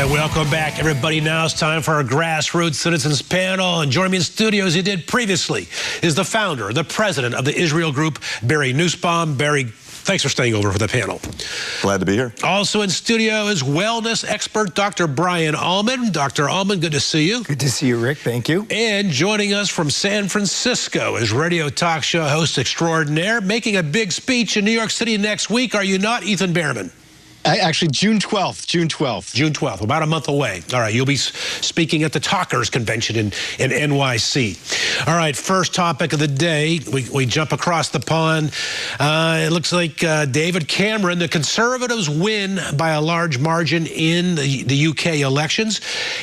right, welcome back, everybody. Now it's time for our Grassroots Citizens Panel. And joining me in studio, as he did previously, is the founder, the president of the Israel Group, Barry Nussbaum. Barry, thanks for staying over for the panel. Glad to be here. Also in studio is wellness expert Dr. Brian Alman. Dr. Alman, good to see you. Good to see you, Rick. Thank you. And joining us from San Francisco is radio talk show host extraordinaire, making a big speech in New York City next week. Are you not, Ethan Bearman? Actually, June 12th. June 12th, about a month away. All right, you'll be speaking at the Talkers Convention in NYC. All right, first topic of the day, we jump across the pond. It looks like David Cameron, the Conservatives win by a large margin in the UK elections.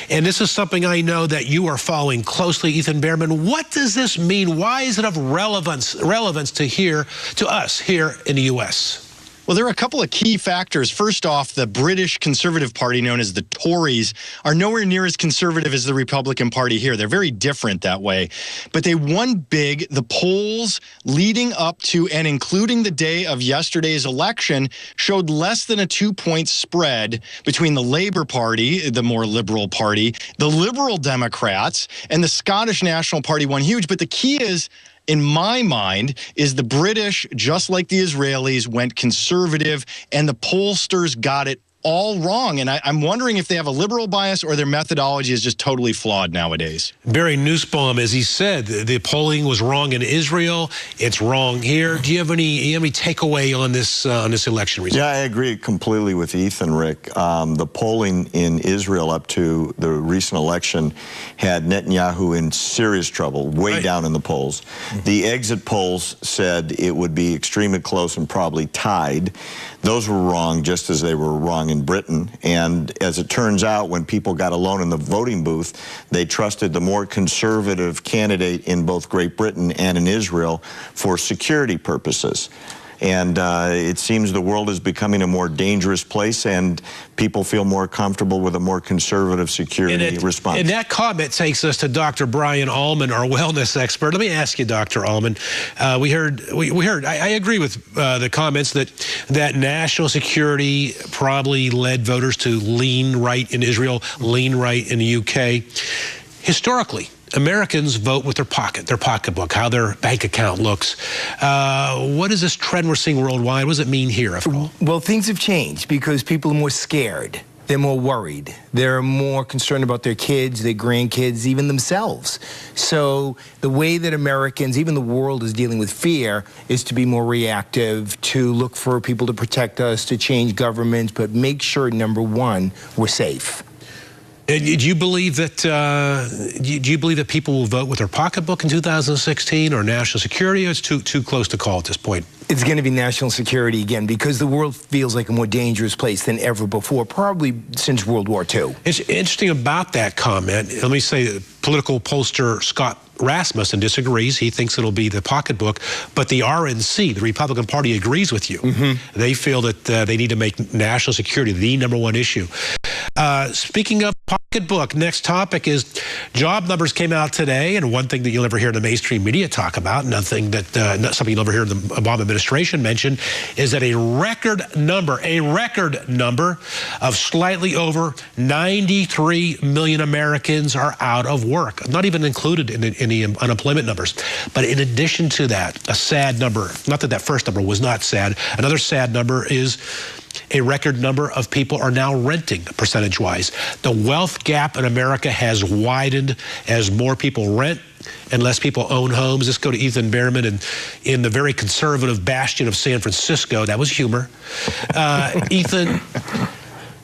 And this is something I know that you are following closely, Ethan Bearman. What does this mean? Why is it of relevance to us here in the U.S.? Well, there are a couple of key factors. First off, the British Conservative Party, known as the Tories, are nowhere near as conservative as the Republican Party here. They're very different that way. But they won big. The polls leading up to and including the day of yesterday's election showed less than a 2-point spread between the Labour Party, the more liberal party, the Liberal Democrats, and the Scottish National Party won huge. But the key is, in my mind, is the British, just like the Israelis, went conservative, and the pollsters got it all wrong. And I'm wondering if they have a liberal bias or their methodology is just totally flawed nowadays. Barry Nussbaum, as he said, the polling was wrong in Israel. It's wrong here. Do you have any takeaway on this election result? Yeah, I agree completely with Ethan, Rick. The polling in Israel up to the recent election had Netanyahu in serious trouble, way down in the polls. The exit polls said it would be extremely close and probably tied. Those were wrong, just as they were wrong in Britain. And as it turns out, when people got alone in the voting booth, they trusted the more conservative candidate in both Great Britain and in Israel for security purposes. And it seems the world is becoming a more dangerous place, and people feel more comfortable with a more conservative security response. And that comment takes us to Dr. Brian Alman, our wellness expert. Let me ask you, Dr. Alman. I agree with the comments that national security probably led voters to lean right in Israel, lean right in the UK. Historically, Americans vote with their pocketbook, how their bank account looks. What is this trend we're seeing worldwide? What does it mean here, after all? Well, things have changed because people are more scared. They're more worried. They're more concerned about their kids, their grandkids, even themselves. So the way that Americans, even the world, is dealing with fear is to be more reactive, to look for people to protect us, to change governments, but make sure, number one, we're safe. Do you believe that people will vote with their pocketbook in 2016 or national security? Or it's too close to call at this point? It's going to be national security again because the world feels like a more dangerous place than ever before, probably since World War II. It's interesting about that comment. Let me say, political pollster Scott Rasmussen disagrees. He thinks it'll be the pocketbook, but the RNC, the Republican Party, agrees with you. They feel that they need to make national security the #1 issue. Speaking of pocketbook, next topic is job numbers came out today, and one thing that you'll never hear the mainstream media talk about, something you'll never hear the Obama administration mention, is that a record number of slightly over 93 million Americans are out of work, not even included in the unemployment numbers. But in addition to that, a sad number, not that first number was not sad, another sad number is a record number of people are now renting, percentage-wise. The wealth gap in America has widened as more people rent and less people own homes. Let's go to Ethan Bearman, and in the very conservative bastion of San Francisco. That was humor. Ethan,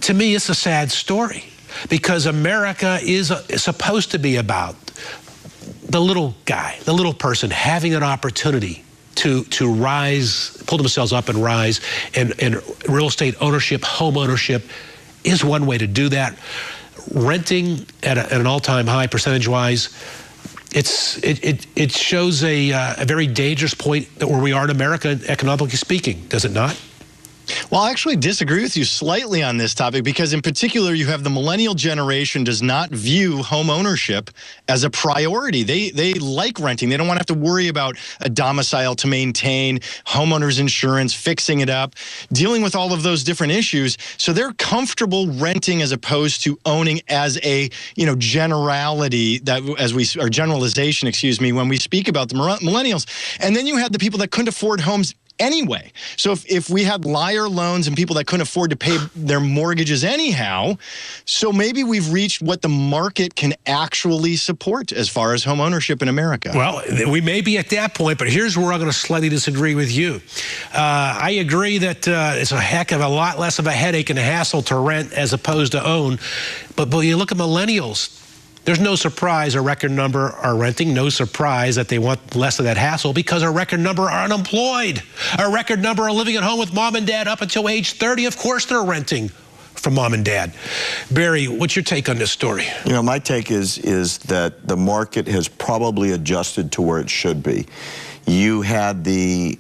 to me, it's a sad story because America is supposed to be about the little guy, the little person having an opportunity to rise, pull themselves up and rise, and real estate ownership, home ownership is one way to do that. Renting at an all-time high percentage-wise, it shows a very dangerous point where we are in America, economically speaking, does it not? Well, I actually disagree with you slightly on this topic because in particular, you have the millennial generation does not view home ownership as a priority. They like renting. They don't want to have to worry about a domicile to maintain, homeowners insurance, fixing it up, dealing with all of those different issues. So they're comfortable renting as opposed to owning as a, generality that or generalization, excuse me, when we speak about the millennials. And then you had the people that couldn't afford homes anyway. So if we had liar loans and people that couldn't afford to pay their mortgages anyhow, so maybe we've reached what the market can actually support as far as home ownership in America. Well, we may be at that point, but here's where I'm going to slightly disagree with you. I agree that it's a heck of a lot less of a headache and a hassle to rent as opposed to own. But you look at millennials. There's no surprise a record number are renting, no surprise that they want less of that hassle because a record number are unemployed. A record number are living at home with mom and dad up until age 30. Of course they're renting from mom and dad. Barry, what's your take on this story? My take is that the market has probably adjusted to where it should be. You had the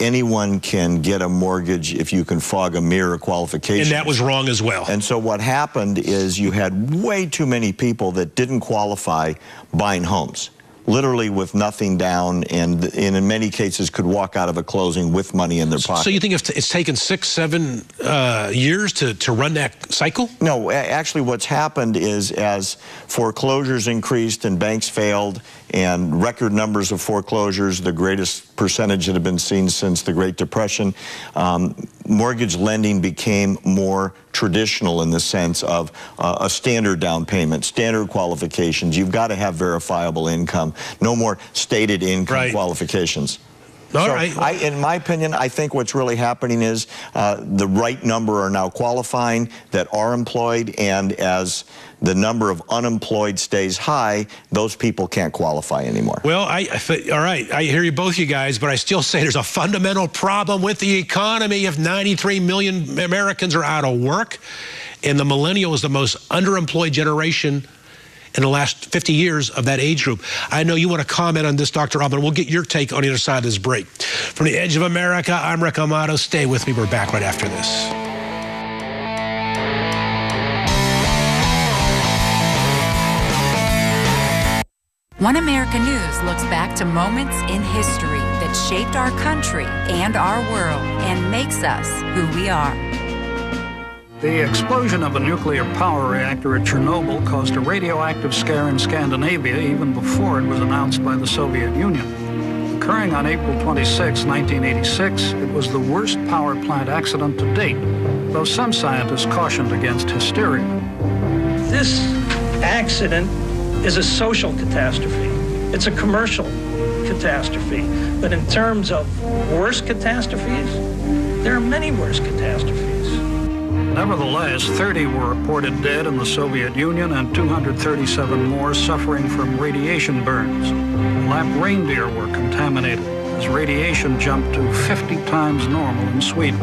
anyone can get a mortgage if you can fog a mirror qualification. And that was wrong as well. And so what happened is you had way too many people that didn't qualify buying homes, literally with nothing down, and in many cases could walk out of a closing with money in their pocket. So you think it's taken 6-7 years to run that cycle? No, actually what's happened is as foreclosures increased and banks failed and record numbers of foreclosures, the greatest percentage that have been seen since the Great Depression, mortgage lending became more traditional in the sense of a standard down payment, standard qualifications. You've got to have verifiable income, no more stated income qualifications. All right. In my opinion, I think what's really happening is the right number are now qualifying that are employed, and as the number of unemployed stays high, those people can't qualify anymore. Well, all right, I hear you both, you guys, but I still say there's a fundamental problem with the economy. If 93 million Americans are out of work, and the millennial is the most underemployed generation in the last 50 years of that age group. I know you want to comment on this, Dr. Alman. We'll get your take on the other side of this break. From the edge of America, I'm Rick Amato. Stay with me. We're back right after this. One America News looks back to moments in history that shaped our country and our world and makes us who we are. The explosion of a nuclear power reactor at Chernobyl caused a radioactive scare in Scandinavia even before it was announced by the Soviet Union. Occurring on April 26, 1986, it was the worst power plant accident to date, though some scientists cautioned against hysteria. This accident is a social catastrophe. It's a commercial catastrophe. But in terms of worst catastrophes, there are many worse catastrophes. Nevertheless, 30 were reported dead in the Soviet Union and 237 more suffering from radiation burns. Lap reindeer were contaminated as radiation jumped to 50 times normal in Sweden.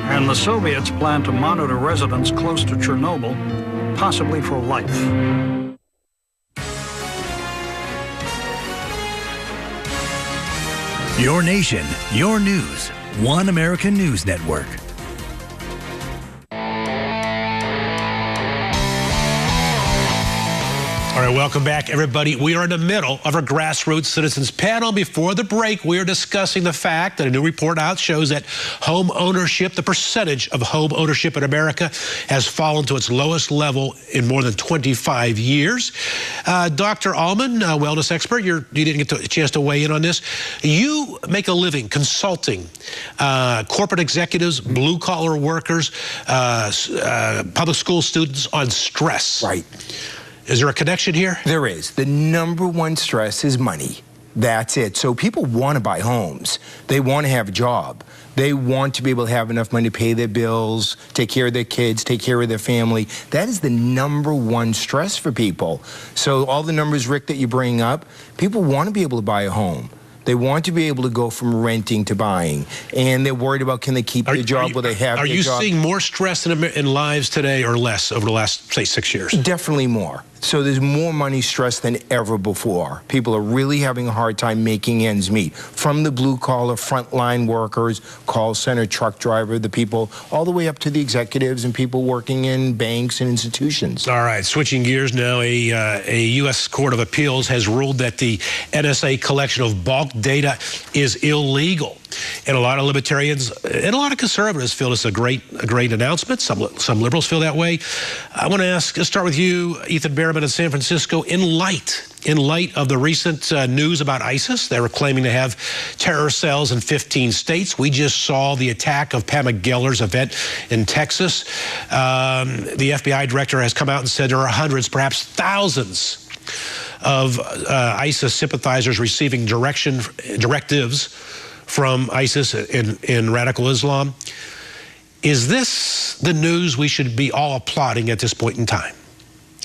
And the Soviets plan to monitor residents close to Chernobyl, possibly for life. Your nation, your news. One American News Network. All right, welcome back, everybody. We are in the middle of our Grassroots Citizens Panel. Before the break, we are discussing the fact that a new report out shows that home ownership, the percentage of home ownership in America, has fallen to its lowest level in more than 25 years. Dr. Alman, wellness expert, you didn't get a chance to weigh in on this. You make a living consulting corporate executives, blue-collar workers, public school students on stress. Right. Is there a connection here? There is. The number one stress is money. That's it. So people want to buy homes. They want to have a job. They want to be able to have enough money to pay their bills, take care of their kids, take care of their family. That is the number one stress for people. So all the numbers, Rick, that you bring up, people want to be able to buy a home. They want to be able to go from renting to buying, and they're worried about can they keep their job, will they have their job. Are you seeing more stress in lives today or less over the last, say, 6 years? Definitely more. So there's more money stress than ever before. People are really having a hard time making ends meet. From the blue-collar frontline workers, call center truck driver, the people, all the way up to the executives and people working in banks and institutions. All right, switching gears now, a U.S. Court of Appeals has ruled that the NSA collection of bulk data is illegal. And a lot of libertarians and a lot of conservatives feel it's a great announcement. Some liberals feel that way. I want to start with you, Ethan Bearman in San Francisco. In light of the recent news about ISIS, they were claiming to have terror cells in 15 states. We just saw the attack of Pamela Geller's event in Texas. The FBI director has come out and said there are hundreds, perhaps thousands of ISIS sympathizers receiving directives from ISIS in radical Islam. Is this the news we should be all applauding at this point in time?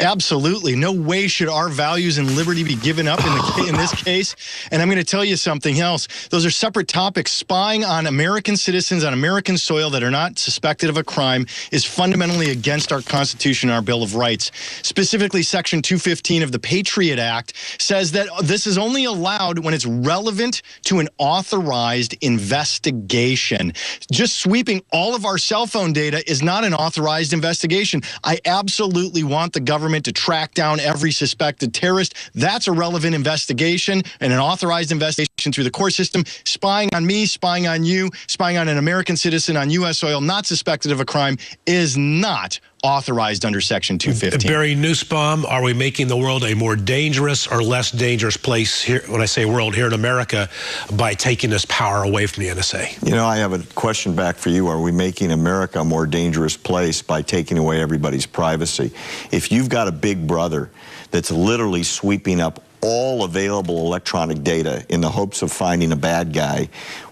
Absolutely. No way should our values and liberty be given up in this case. And I'm going to tell you something else. Those are separate topics. Spying on American citizens on American soil that are not suspected of a crime is fundamentally against our Constitution and our Bill of Rights. Specifically, Section 215 of the Patriot Act says that this is only allowed when it's relevant to an authorized investigation. Just sweeping all of our cell phone data is not an authorized investigation. I absolutely want the government to track down every suspected terrorist. That's a relevant investigation and an authorized investigation through the court system. Spying on me, spying on you, spying on an American citizen on U.S. soil not suspected of a crime is not authorized under Section 215. Barry Nussbaum, are we making the world a more dangerous or less dangerous place here, when I say world, here in America, by taking this power away from the NSA? You know, I have a question back for you. Are we making America a more dangerous place by taking away everybody's privacy? If you've got a big brother that's literally sweeping up all available electronic data in the hopes of finding a bad guy,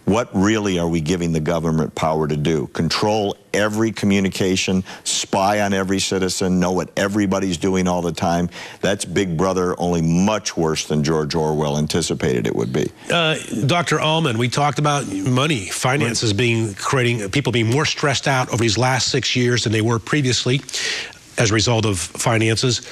what really are we giving the government power to do? Control every communication, spy on every citizen, know what everybody's doing all the time. That's Big Brother, only much worse than George Orwell anticipated it would be. Dr. Alman, we talked about money, finances creating people being more stressed out over these last 6 years than they were previously as a result of finances.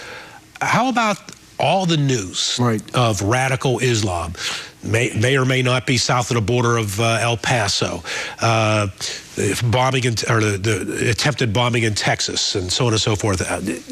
How about all the news of radical Islam, may or may not be south of the border of El Paso, bombing the attempted bombing in Texas, and so on and so forth.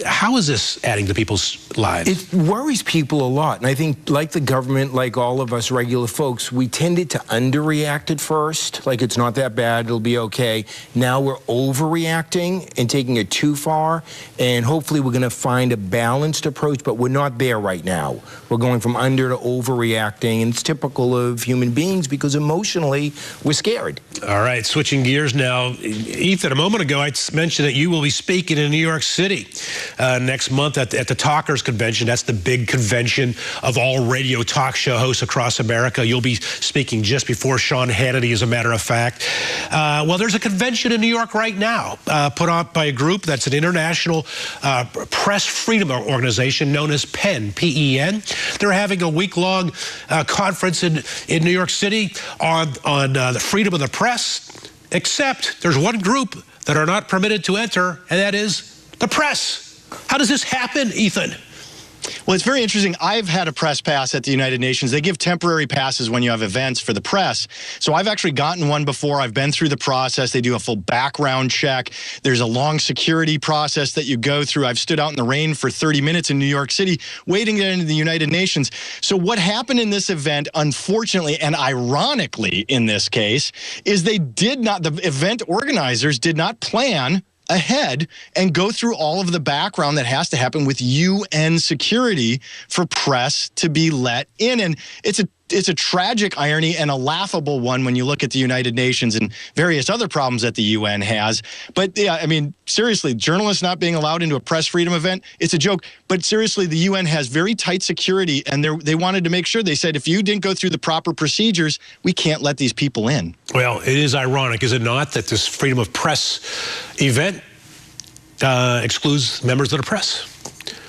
How is this adding to people's lives? It worries people a lot, and I think, like the government, like all of us regular folks, we tended to underreact at first, like it's not that bad, it'll be okay. Now we're overreacting and taking it too far, and hopefully we're going to find a balanced approach, but we're not there right now. We're going from under to overreacting, and it's typical of human beings because emotionally we're scared. All right, switching gears now. Ethan, a moment ago I mentioned that you will be speaking in New York City next month at the Talkers Convention. That's the big convention of all radio talk show hosts across America. You'll be speaking just before Sean Hannity, as a matter of fact. Well, there's a convention in New York right now put on by a group that's an international press freedom organization known as PEN, P-E-N. They're having a week-long conference in New York City on the freedom of the press, except there's one group that are not permitted to enter, and that is the press. How does this happen, Ethan? Well, it's very interesting. I've had a press pass at the United Nations. They give temporary passes when you have events for the press. So I've actually gotten one before. I've been through the process. They do a full background check. There's a long security process that you go through. I've stood out in the rain for 30 minutes in New York City waiting to get into the United Nations. So what happened in this event, unfortunately, and ironically in this case, is the event organizers did not plan ahead and go through all of the background that has to happen with UN security for press to be let in. And it's a tragic irony and a laughable one when you look at the United Nations and various other problems that the UN has. But yeah, I mean, seriously, journalists not being allowed into a press freedom event, it's a joke. But seriously, the UN has very tight security, and they wanted to make sure. They said, if you didn't go through the proper procedures, we can't let these people in. Well, it is ironic, is it not, that this freedom of press event excludes members of the press?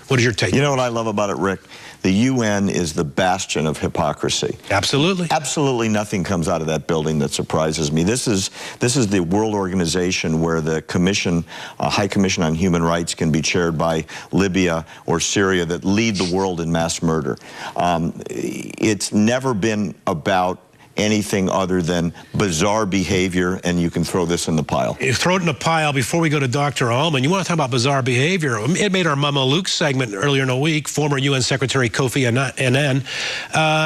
What is your take? You know what I love about it, Rick? The UN is the bastion of hypocrisy. Absolutely. Absolutely nothing comes out of that building that surprises me. This is the world organization where the commission, High Commission on Human Rights, can be chaired by Libya or Syria that lead the world in mass murder. It's never been about anything other than bizarre behavior, and you can throw this in the pile. You throw it in the pile. Before we go to Dr. Alman, you want to talk about bizarre behavior. It made our Mama Luke segment earlier in the week. Former UN Secretary Kofi Annan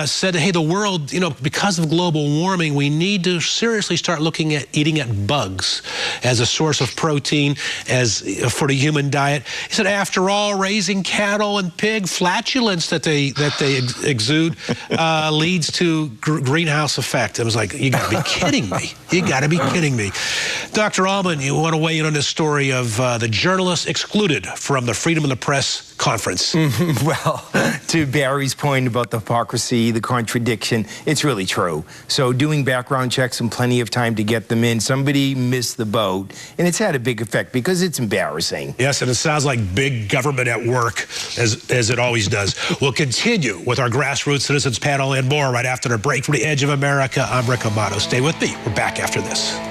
said, hey, the world, because of global warming, we need to seriously start looking at eating at bugs as a source of protein for the human diet. He said, after all, raising cattle and pig flatulence that they exude leads to greenhouse effect. I was like, you got to be kidding me. You got to be kidding me. Dr. Alman, you want to weigh in on this story of the journalists excluded from the Freedom of the Press conference? Well, to Barry's point about the hypocrisy, the contradiction, it's really true. So doing background checks and plenty of time to get them in, somebody missed the boat, and it's had a big effect because it's embarrassing. Yes, and it sounds like big government at work, as it always does. We'll continue with our Grassroots Citizens Panel and more right after the break from the Edge of America. I'm Rick Amato. Stay with me. We're back after this.